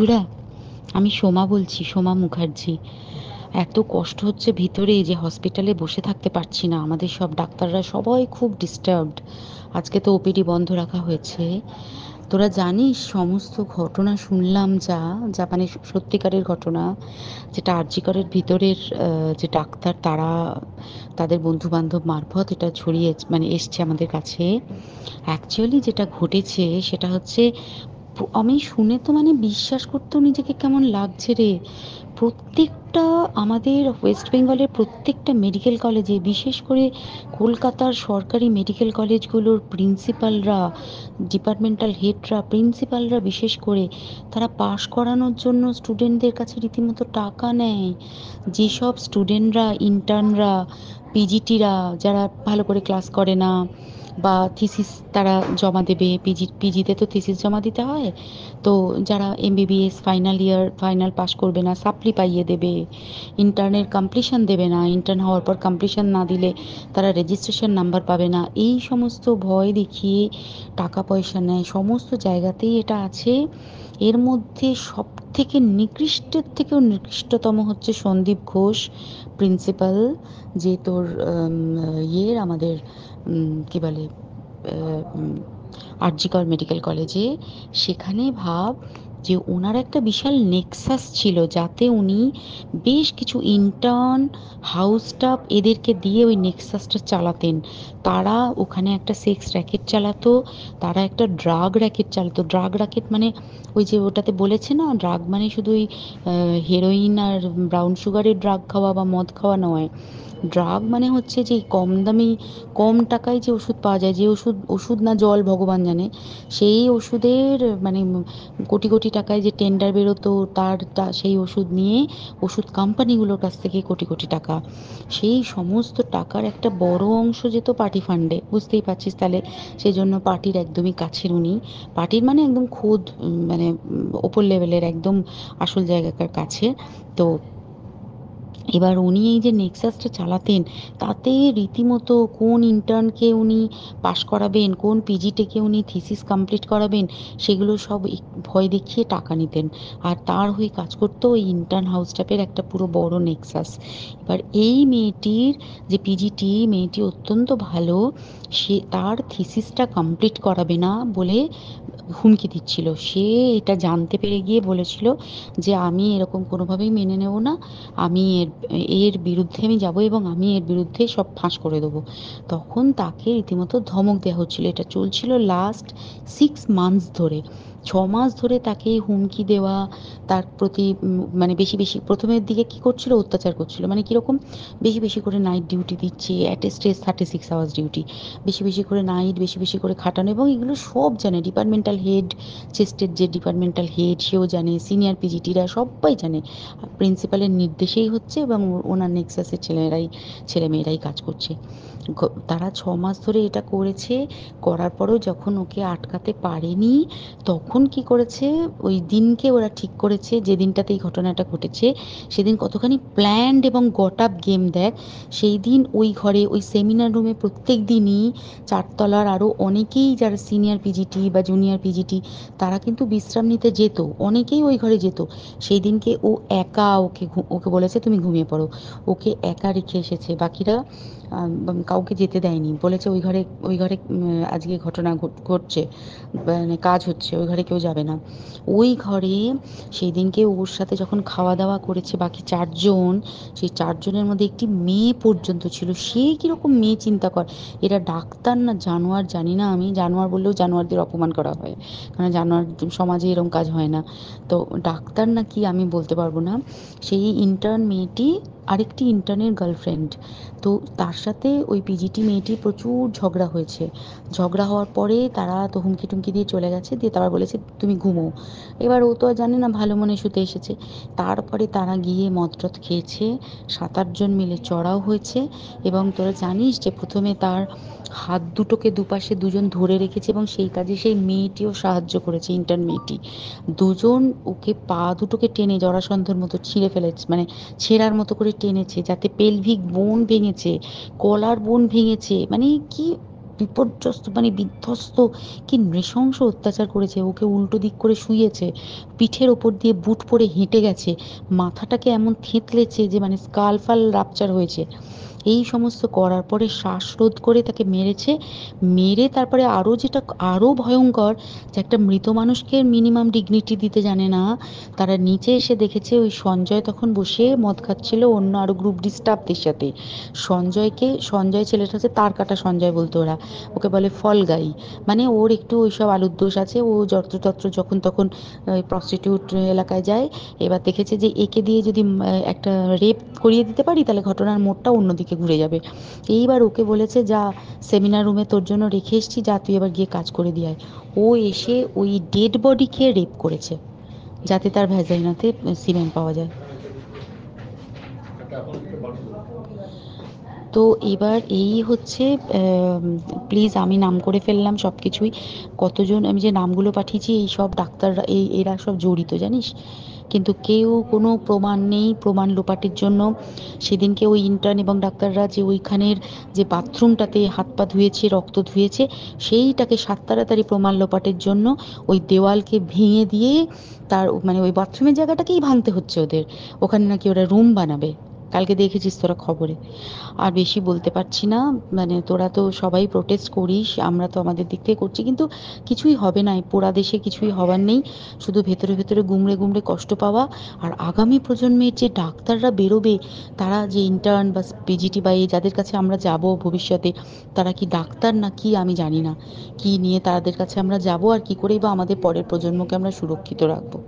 বন্ধুরা, আমি সোমা বলছি, সোমা মুখার্জি। এত কষ্ট হচ্ছে ভিতরে যে হসপিটালে বসে থাকতে পারছি না। আমাদের সব ডাক্তাররা সবাই খুব ডিস্টার্বড। আজকে তো ওপিডি বন্ধ রাখা হয়েছে। তোরা জানিস সমস্ত ঘটনা শুনলাম, যা যা মানে সত্যিকারের ঘটনা, যেটা আরজি করের ভিতরের যে ডাক্তার তারা তাদের বন্ধু বান্ধব মারফত এটা ছড়িয়ে মানে এসছে আমাদের কাছে। অ্যাকচুয়ালি যেটা ঘটেছে সেটা হচ্ছে, আমি শুনে তো মানে বিশ্বাস করতেও নিজেকে কেমন লাগছে রে। প্রত্যেকটা আমাদের ওয়েস্ট বেঙ্গলের প্রত্যেকটা মেডিকেল কলেজে, বিশেষ করে কলকাতার সরকারি মেডিকেল কলেজগুলোর প্রিন্সিপালরা, ডিপার্টমেন্টাল হেডরা, প্রিন্সিপালরা বিশেষ করে, তারা পাশ করানোর জন্য স্টুডেন্টদের কাছে রীতিমতো টাকা নেয়। যেসব স্টুডেন্টরা, ইন্টার্নরা, পিজিটিরা যারা ভালো করে ক্লাস করে না বা থিসিস তারা জমা দেবে, পিজিতে তো থিসিস জমা দিতে হয়, তো যারা MBBS final year final pass করবে না সাপ্লি পাইয়ে দেবে, ইন্টার্নের কমপ্লিশন দেবে না, ইন্টার্ন হওয়ার পর কমপ্লিশন না দিলে তারা রেজিস্ট্রেশন নাম্বার পাবে না, এই সমস্ত ভয় দেখিয়ে টাকা পয়সা নেয়। সমস্ত জায়গাতেই এটা আছে। এর মধ্যে সব থেকে নিকৃষ্টের থেকেও নিকৃষ্টতম হচ্ছে সন্দীপ ঘোষ, প্রিন্সিপাল, যে তোর আমাদের কি বলে, আরজিকর মেডিকেল কলেজে। সেখানে ভাব যে ওনার একটা বিশাল নেক্সাস ছিল, যাতে উনি বেশ কিছু ইন্টার্ন, হাউস স্টাফ এদেরকে দিয়ে ওই নেক্সাসটা চালাতেন। তারা ওখানে একটা সেক্স র্যাকেট চালাতো, তারা একটা ড্রাগ র্যাকেট চালাতো। ড্রাগ র্যাকেট মানে ওই যে ওটাতে বলেছে না, ড্রাগ মানে শুধু ওই হেরোইন আর ব্রাউন সুগারের ড্রাগ খাওয়া বা মদ খাওয়া নয়। ড্রাগ মানে হচ্ছে যে কম দামি, কম টাকায় যে ওষুধ পাওয়া যায়, যে ওষুধ, ওষুধ না জল ভগবান জানে, সেই ওষুধের মানে কোটি কোটি টাকায় যে টেন্ডার বেরোতো, সেই ওষুধ নিয়ে ওষুধ কোম্পানিগুলোর কাছ থেকে কোটি কোটি টাকা, সেই সমস্ত টাকার একটা বড় অংশ যেত পার্টি ফান্ডে। বুঝতেই পারছিস তাহলে। সেই জন্য পার্টির একদমই কাছের উনি, পার্টির মানে একদম খোদ মানে ওপর লেভেলের একদম আসল জায়গাকার কাছে। তো এবার উনি এই যে নেক্সাসটা চালাতেন, তাতে রীতিমতো কোন ইন্টার্নকে উনি পাশ করাবেন, কোন পিজিটিকে উনি থিসিস কমপ্লিট করাবেন, সেগুলো সব ভয় দেখিয়ে টাকা নিতেন। আর তার হয়ে কাজ করতো ওই ইন্টার্ন হাউস স্টাফের একটা পুরো বড় নেক্সাস। এবার এই মেয়েটির, যে পিজিটি মেয়েটি অত্যন্ত ভালো, সে তার থিসিসটা কমপ্লিট করাবে না বলে হুমকি দিচ্ছিল। সে এটা জানতে পেরে গিয়ে বলেছিল যে আমি এরকম কোনোভাবেই মেনে নেব না, আমি এর এর বিরুদ্ধে আমি যাব এবং আমি এর বিরুদ্ধে সব ফাঁস করে দেবো। তখন তাকে রীতিমতো ধমক দেওয়া হচ্ছিল। এটা চলছিল লাস্ট 6 মান্থস ধরে। 6 মাস ধরে তাকে হুমকি দেওয়া, তার প্রতি মানে বেশি বেশি প্রথমের দিকে কি করছিল, অত্যাচার করছিল। মানে কিরকম, বেশি বেশি করে নাইট ডিউটি দিচ্ছে, at a stress 36 hours duty, বেশি বেশি করে নাইট, বেশি বেশি করে খাটানো। এবং এগুলো সব জানে ডিপার্টমেন্টাল হেড, চেস্টের যে ডিপার্টমেন্টাল হেড সেও জানে, সিনিয়র পিজিটিরা সবাই জানে। প্রিন্সিপালের নির্দেশেই হচ্ছে এবং ওনার নেক্সাসের ছেলেমেয়েরাই কাজ করছে। তারা 6 মাস ধরে এটা করেছে। করার পরেও যখন ওকে আটকাতে পারেনি, তখন কি করেছে, ওই দিনকে ওরা ঠিক করেছে যে দিনটাতে এই ঘটনাটা ঘটেছে, সেদিন কতখানি প্ল্যান্ড এবং গট আপ গেম দেখ। সেই দিন ওই ঘরে, ওই সেমিনার রুমে প্রত্যেক দিনই চারতলার আরও অনেকেই যারা সিনিয়র পিজিটি বা জুনিয়র পিজিটি, তারা কিন্তু বিশ্রাম নিতে যেত, অনেকেই ওই ঘরে যেত। সেই দিনকে ও একা, ওকে বলেছে তুমি ঘুমিয়ে পড়ো, ওকে একা রেখে এসেছে। বাকিরা কাউকে যেতে দেয়নি, বলেছে ওই ঘরে আজকে ঘটনা ঘটছে, মানে কাজ হচ্ছে, ওই ঘরে কেউ যাবে না। ওই ঘরে সেই দিনকে ওর সাথে যখন খাওয়া দাওয়া করেছে বাকি 4 জন, সেই 4 জনের মধ্যে একটি মেয়ে পর্যন্ত ছিল। সে কিরকম মেয়ে চিন্তা কর। এরা ডাক্তার না জানোয়ার জানি না, আমি জানোয়ার বললেও জানোয়ারদের অপমান করা হয়, কারণ জানোয়ার সমাজে এরকম কাজ হয় না। তো ডাক্তার না কি আমি বলতে পারবো না। সেই ইন্টার্ন মেয়েটি আরেকটি ইন্টার্নের গার্লফ্রেন্ড। তো তার সাথে ওই পিজিটি মেয়েটি প্রচুর ঝগড়া হয়েছে। ঝগড়া হওয়ার পরে তারা তো হুমকি টুমকি দিয়ে চলে গেছে, দিয়ে তারপর বলেছে তুমি ঘুমো। এবার ও তো আর জানে না, ভালো মনে শুতে এসেছে। তারপরে তারা গিয়ে মদ টদ খেয়েছে, 7-8 জন মিলে চড়াও হয়েছে। এবং তোরা জানিস যে প্রথমে তার হাত দুটোকে দুপাশে 2 জন ধরে রেখেছে এবং সেই কাজে সেই মেয়েটিও সাহায্য করেছে, ইন্টার্ন মেয়েটি। 2 জন ওকে পা দুটোকে টেনে জরাসন্ধর মতো ছিঁড়ে ফেলেছে, মানে ছেঁড়ার মতো করে টেনেছে, যাতে পেলভিক বোন ভেঙেছে, গলার বোন ভেঙেছে। মানে কি বিপর্যস্ত মানে বিধ্বস্ত, কি নৃশংস অত্যাচার করেছে। ওকে উল্টো দিক করে শুইয়েছে, পিঠের ওপর দিয়ে বুট পরে হেঁটে গেছে, মাথাটাকে এমন থেঁতলেছে যে মানে স্কাল ফাল রাপচার হয়েছে। এই সমস্ত করার পরে শ্বাসরোধ করে তাকে মেরেছে। মেরে তারপরে আরও যেটা আরও ভয়ঙ্কর, যে একটা মৃত মানুষকে মিনিমাম ডিগনিটি দিতে জানে না, তারা নিচে এসে দেখেছে ওই সঞ্জয় তখন বসে মদ খাচ্ছিল অন্য আরো গ্রুপ ডি স্টাফদের সাথে। সঞ্জয় ছেলেটা হচ্ছে তার কাটা সঞ্জয় বলতো ওরা, ওকে বলে ফল গাই। মানে ওর একটু ওইসব আলুর দোষ আছে, ও যত্রতত্র যখন তখন প্রস্টিটিউট এলাকায় যায়। এবার দেখেছে যে একে দিয়ে যদি একটা রেপ করিয়ে দিতে পারি তাহলে ঘটনার মোড়টা অন্যদিকে ঘুরে যাবে। এইবার ওকে বলেছে, যা সেমিনার রুমে তোর জন্য রেখে এসেছি, যা তুই এবার গিয়ে কাজ করে দিয়ে আয়। ও এসে ওই ডেড বডিকে রেপ করেছে যাতে তার ভ্যাজাইনাতে সিমেন্ট পাওয়া যায়। তো এবার এই হচ্ছে, প্লিজ আমি নাম করে ফেললাম সব কিছুই। কতজন আমি যে নামগুলো পাঠিয়েছি এই সব ডাক্তাররা, এরা সব জড়িত জানিস। কিন্তু কেউ কোনো প্রমাণ নেই, প্রমাণ লোপাটের জন্য সেদিনকে ওই ইন্টার্ন এবং ডাক্তাররা যে ওইখানের যে বাথরুমটাতে হাত পা ধুয়েছে, রক্ত ধুয়েছে, সেইটাকে সাত তাড়াতাড়ি প্রমাণ লোপাটের জন্য ওই দেওয়ালকে ভেঙে দিয়ে তার মানে ওই বাথরুমের জায়গাটাকেই ভাঙতে হচ্ছে ওদের। ওখানে নাকি ওরা রুম বানাবে, কালকে দেখেছিস তোরা খবরে। আর বেশি বলতে পারছি না, মানে তোরা তো সবাই প্রোটেস্ট করিস, আমরা তো আমাদের দিক থেকে করছি, কিন্তু কিছুই হবে না, এই পোড়া দেশে কিছুই হবার নেই, শুধু ভেতরে ভেতরে গুমড়ে গুমড়ে কষ্ট পাওয়া। আর আগামী প্রজন্মের যে ডাক্তাররা বেরোবে, তারা যে ইন্টার্ন বা পিজিটি বা এই যাদের কাছে আমরা যাব ভবিষ্যতে, তারা কি ডাক্তার না কি আমি জানি না, কি নিয়ে তাদের কাছে আমরা যাব আর কি করেই বা আমাদের পরের প্রজন্মকে আমরা সুরক্ষিত রাখবো।